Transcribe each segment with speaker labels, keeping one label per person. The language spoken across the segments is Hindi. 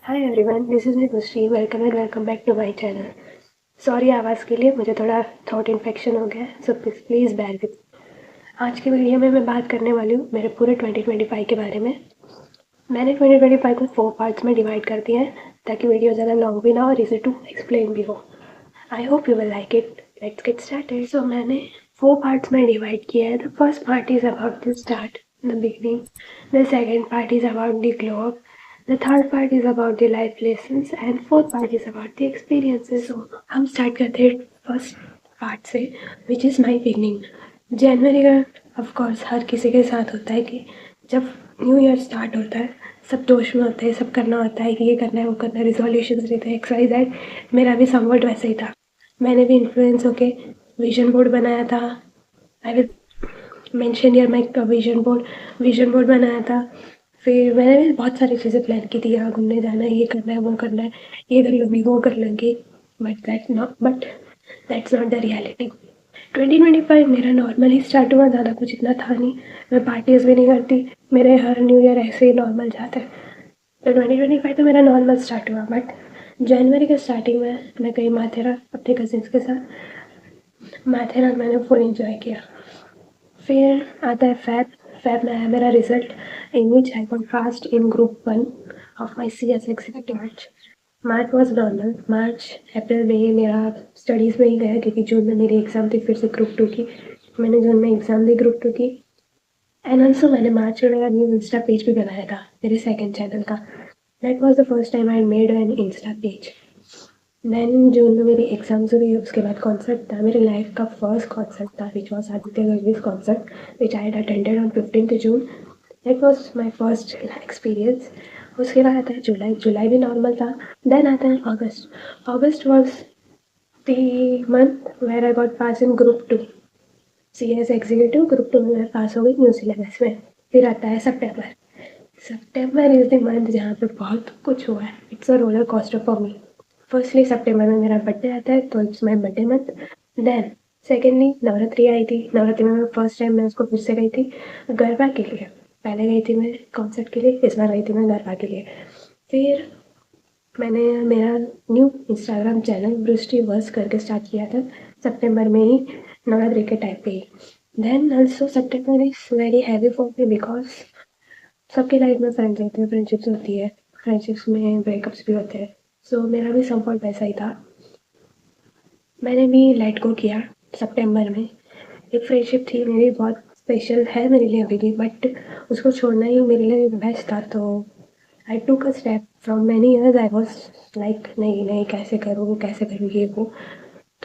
Speaker 1: Hi everyone, this is me Khushi. Welcome and welcome back to my channel. Sorry आवाज़ के लिए, मुझे थोड़ा थ्रोट इन्फेक्शन हो गया है, सो प्लीज़ बेयर विद। आज की वीडियो में मैं बात करने वाली हूँ मेरे पूरे 2025 के बारे में। मैंने 2025 को 4 पार्ट्स में डिवाइड कर दिया है ताकि वीडियो ज़्यादा लॉन्ग भी ना हो और इजी टू एक्सप्लेन भी हो। I hope you will like it. Let's get started. So मैंने 4 पार्ट्स में डिवाइड किया है। The first part is about the start, the beginning. The second part is about the glow up. The third part is about the life lessons and fourth part is about the experiences. So हम स्टार्ट करते हैं फर्स्ट पार्ट से, विच इज़ माई बिगनिंग। जनवरी का ऑफ कोर्स हर किसी के साथ होता है कि जब न्यू ईयर स्टार्ट होता है सब जोश में होते हैं, सब करना होता है कि ये करना है वो करना है, रिजोल्यूशंस रहते हैं, एक्स वाई जेड। मेरा भी समवट वैसे ही था। मैंने भी इन्फ्लुएंस होके विजन बोर्ड बनाया था। I will mention here my vision board बनाया था। फिर मैंने भी बहुत सारी चीज़ें प्लान की थी, यहाँ घूमने जाना है, ये करना है, वो करना है, ये कर लूँगी, वो कर लूँगी। But that's not the reality. 2025 मेरा नॉर्मल ही स्टार्ट हुआ, ज़्यादा कुछ इतना था नहीं। मैं पार्टीज़ भी नहीं करती, मेरे हर न्यू ईयर ऐसे ही नॉर्मल जाते हैं। तो 2025 तो मेरा नॉर्मल स्टार्ट हुआ, बट जनवरी के स्टार्टिंग में मैं गई माथेरान अपने कजिन्स के साथ। माथेरान मैंने फुल इंजॉय किया। फिर आता है फैब में आया मेरा result, in which I got first in group 1 of my C S executive March. March was normal. मार्च अप्रैल में ही मेरा स्टडीज़ में ही गया क्योंकि जून में मेरी एग्ज़ाम थी फिर से ग्रुप 2 की। मैंने जून में एग्ज़ाम दी ग्रुप 2 की। एंड ऑल्सो मैंने मार्च में मेरा न्यू इंस्टा पेज भी बनाया था मेरे सेकंड चैनल का। That was the first time I made an insta page. Then June में मेरी एग्जाम्स हुई, उसके बाद कॉन्सर्ट था, मेरी लाइफ का फर्स्ट कॉन्सर्ट था which was Aditya Gargi's concert which I had attended on 15th June. That was my first experience. उसके बाद आता है जुलाई। जुलाई भी नॉर्मल था। देन आता है अगस्त। August was the month where I got pass in group 2 C S executive. Group 2 में मैं पास हो गई न्यू सिलेबस में। फिर आता है सितंबर। सितंबर इज़ द मंथ जहाँ पे बहुत कुछ हुआ है। It's a roller coaster for me. Firstly सितंबर में मेरा बर्थडे आता है तो it's my birthday month. Then secondly Navratri आई थी। नवरात्रि में मैं फर्स्ट टाइम मैं उसको फिर से गई थी गरबा के लिए। पहले गई थी मैं कॉन्सर्ट के लिए, इस बार गई थी मैं गरबा के लिए। फिर मैंने मेरा new Instagram channel Vrishti verse करके स्टार्ट किया था सितंबर में ही, नवरात्रि के टाइप पे ही। Then also September is very heavy for me because सबके लाइफ में फ्रेंड्स होते हैं, फ्रेंडशिप्स होती है, फ्रेंडशिप्स में ब्रेकअप्स भी होते हैं। सो मेरा भी समवॉट वैसा ही था। मैंने भी लेट गो किया सितंबर में। एक फ्रेंडशिप थी मेरी, बहुत स्पेशल है मेरे लिए अभी भी, बट उसको छोड़ना ही मेरे लिए बेस्ट था। तो आई टूक a step from many years. I was like नहीं नहीं कैसे करूँ ये वो।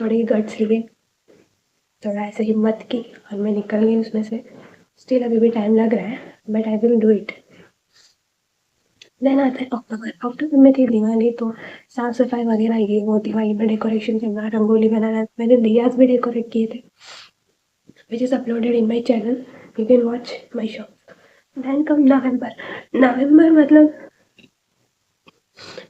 Speaker 1: थोड़ी गट्स लिए, थोड़ा ऐसे हिम्मत की और मैं निकल गई उसमें से। स्टिल अभी भी टाइम लग रहा है but I will do it. Then आता है अक्टूबर। अक्टूबर में थी दिवाली, तो साफ सफाई वगैरह ये वो, दिवाली में डेकोरेशन करना, रंगोली बनाना। मैंने दियाज भी डेकोरेट किए थे which is uploaded in my channel. You can watch my show. Then come November. नवंबर मतलब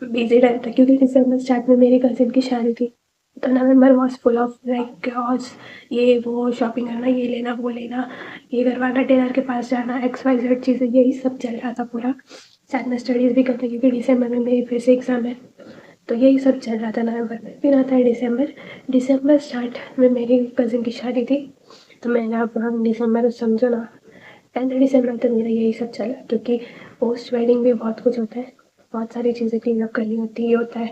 Speaker 1: बिजी टाइम था क्योंकि दिसंबर स्टार्ट में मेरी कजिन की शादी थी। तो November was full of like chaos, ये वो शॉपिंग करना, ये लेना वो लेना, ये करवाना, टेलर के पास जाना, एक्स वाई जेड चीज़ें, यही सब चल रहा था पूरा। साथ में स्टडीज़ भी करते क्योंकि दिसंबर में मेरी फिर से एग्ज़ाम है। तो यही सब चल रहा था नवंबर में। फिर आता है दिसंबर। दिसंबर स्टार्ट में मेरी कज़िन की शादी थी, तो मैंने अब हम दिसंबर समझो ना 10th दिसंबर तक मेरा यही सब चला क्योंकि पोस्ट वेडिंग भी बहुत कुछ होता है, बहुत सारी चीज़ें क्लीन अप करनी होती है, ये होता है,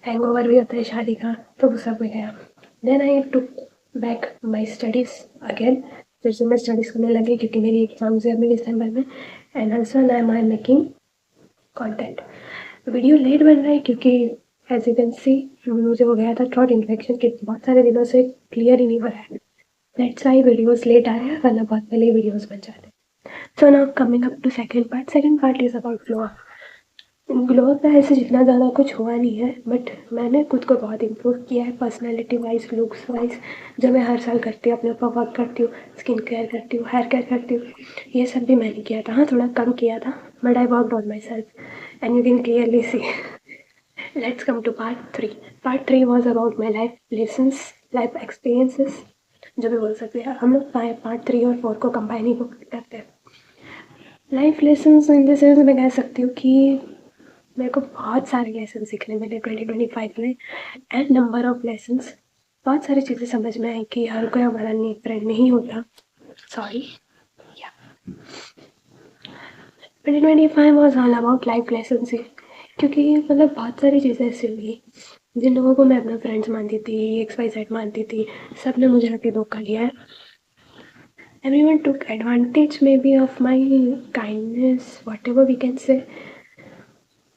Speaker 1: हैंगओवर भी होता है शादी का, तो वो सब में गया। Then I took back my studies again. फिर से मैं स्टडीज़ करने लगी क्योंकि मेरी एग्जाम्स है अभी दिसंबर में। And also now I am making content. Video late बन रहा है क्योंकि एज यू कैन सी मुझे हो गया था थ्रोट इन्फेक्शन के बहुत सारे दिनों से क्लियर ही नहीं हो रहा है। दैट्स वाई वीडियोस लेट आ रहे हैं, वरना बहुत पहले ही वीडियोस बन जाते। So now coming up to second part. Second part is about glow up. Glow up में ऐसे जितना ज़्यादा कुछ हुआ नहीं है, बट मैंने खुद को बहुत इम्प्रूव किया है पर्सनैलिटी वाइज, लुक्स वाइज। जो मैं हर साल करती हूँ, अपने ऊपर वर्क करती हूँ, स्किन केयर करती हूँ, हेयर केयर करती हूँ, ये सब भी मैंने किया था। हाँ, थोड़ा कम किया था but I worked on myself and you can clearly see. Let's come to part 3। Part 3 was about my life lessons, life experiences, जो भी बोल सकते हैं हम लोग। पार्ट 3 और 4 को कंबाइन ही करते हैं। Life lessons in the sense मैं कह सकती हूँ कि मेरे को बहुत सारे लेसन सीखने मिले 2025 में एंड नंबर ऑफ लेसन्स। बहुत सारी चीज़ें समझ में आई कि हर कोई हमारा नहीं फ्रेंड नहीं होता। Sorry. 2025 was all about life lesson ही, क्योंकि मतलब बहुत सारी चीज़ें ऐसी हुई जिन लोगों को मैं अपना फ्रेंड्स मानती थी, XYZ मानती थी, सब ने मुझे आके धोखा दिया है। Everyone took advantage maybe of my kindness, whatever we can say.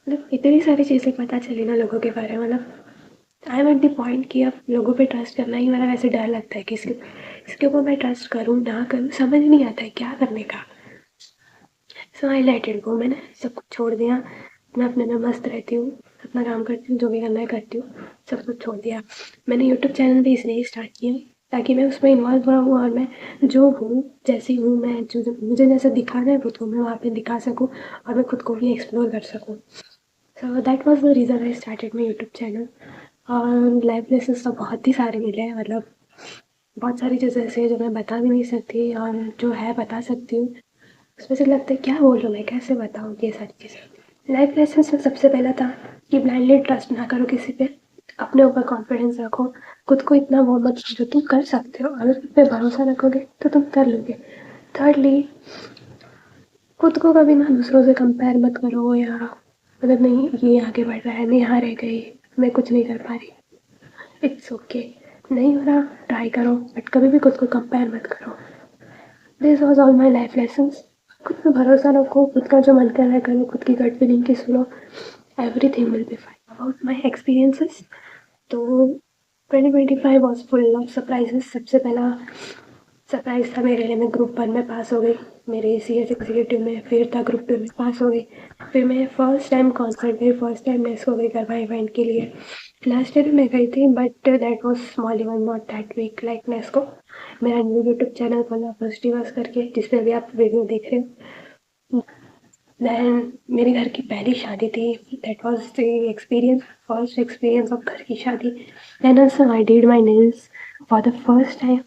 Speaker 1: मतलब इतनी सारी चीज़ें पता चली ना लोगों के बारे में, मतलब I am at the point कि अब लोगों पे ट्रस्ट करना ही मेरा वैसे डर लगता है कि इसके ऊपर मैं ट्रस्ट करूँ ना करूँ, समझ नहीं आता है क्या करने का। सो आई लेट इट गो। मैंने सब कुछ छोड़ दिया। मैं अपने में मस्त रहती हूँ, अपना काम करती हूँ, जो भी करना है करती हूँ, सब कुछ छोड़ दिया। मैंने यूट्यूब चैनल भी इसलिए स्टार्ट किया ताकि मैं उसमें इन्वॉल्व रहूँ और मैं जो हूँ जैसी हूँ, मैं जो मुझे जैसा दिखाना है खुद को मैं वहाँ पे दिखा सकूँ और मैं खुद को भी एक्सप्लोर कर सकूँ। So that was the reason I started my YouTube channel. और लाइफ लेसन्स तो बहुत ही सारे मिले हैं, मतलब बहुत सारी चीज़ें ऐसी हैं जो मैं बता भी नहीं सकती और जो है बता सकती हूँ। उसमें से लगता है क्या बोल रहा हूँ मैं, कैसे बताऊँ ये सारी चीज़ें। लाइफ लेसन्स में सबसे पहला था कि ब्लाइंडली ट्रस्ट ना करो किसी पे, अपने ऊपर कॉन्फिडेंस रखो, खुद को इतना वो मत जो तुम कर सकते हो, अगर तुम पे भरोसा रखोगे तो तुम कर लोगे। थर्डली, खुद को कभी ना दूसरों से कंपेयर मत करो, या मतलब नहीं ये आगे बढ़ रहा है, मैं यहाँ रह गई, मैं कुछ नहीं कर पा रही। इट्स ओके, नहीं हो रहा ट्राई करो, बट कभी भी खुद को कंपेयर मत करो। This was all my life lessons. खुद पे भरोसा रखो, खुद का जो मन कर रहा है करो, खुद की गट फीलिंग की सुनो, everything will be fine. About my experiences, तो 2025 वॉज फुल ऑफ सरप्राइजेस। सबसे पहला सरप्राइज था मेरे लिए, मैं ग्रुप 1 में पास हो गई, मेरे CS एग्जीक्यूटिव में। फिर था ग्रुप 2 में पास हो गई। फिर मैं फर्स्ट टाइम कॉन्सर्ट गई, फर्स्ट टाइम नेस्को गई गरबा इवेंट के लिए। लास्ट ईयर मैं गई थी but that was small event, not that big like Nesco. मेरा न्यू यूट्यूब चैनल खोला फर्स्ट यूवर्स करके, जिसपे अभी आप वीडियो देख रहे हो। दैन मेरे घर की पहली शादी थी, that was the experience, first experience of घर की शादी। Then also I did my nails for the first time.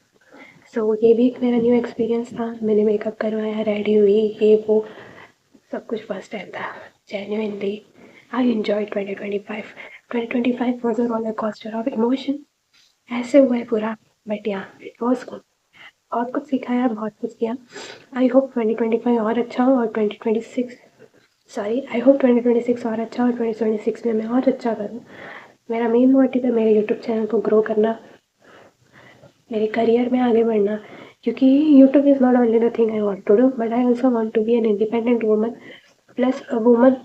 Speaker 1: So ये भी एक मेरा न्यू एक्सपीरियंस था। मैंने मेकअप करवाया, रेडी हुई, ये वो सब कुछ फर्स्ट टाइम था। Genuinely I enjoy 2025। 2025 was a roller coaster of emotion. ऐसे हुआ है पूरा, बट या इट वॉज गुड। बहुत कुछ सिखाया, बहुत कुछ किया। आई होप 2025 और अच्छा हो और 2026 सॉरी आई होप 2026 और अच्छा हो और 2026 में मैं और अच्छा करूँ। मेरा मेन मोटिव है मेरे यूट्यूब चैनल को ग्रो करना, मेरे करियर में आगे बढ़ना, क्योंकि YouTube is not only the thing I want to do, but I also want to be an independent woman, plus a woman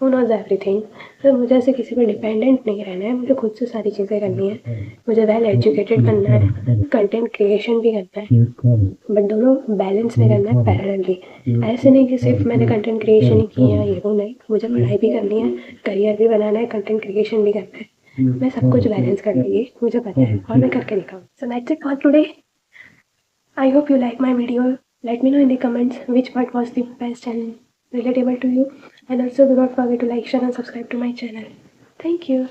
Speaker 1: who knows everything. तो मुझे ऐसे किसी पे डिपेंडेंट नहीं रहना है, मुझे खुद से सारी चीज़ें करनी है। मुझे वेल एजुकेटेड बनना है, कंटेंट क्रिएशन भी करना है, बट दोनों बैलेंस में करना है पैरेलली। ऐसे नहीं कि सिर्फ मैंने कंटेंट क्रिएशन ही किया, ये वो नहीं, मुझे पढ़ाई भी करनी है, करियर भी बनाना है, कंटेंट क्रिएशन भी करना है। मैं सब कुछ बैलेंस कर लूँगी, मुझे पता है, और मैं करके दिखाऊँ। So that's it for today. I hope you like my video. Let me know in the comments which part was the best and relatable to you. And also do not forget to like, share and subscribe to my channel. Thank you.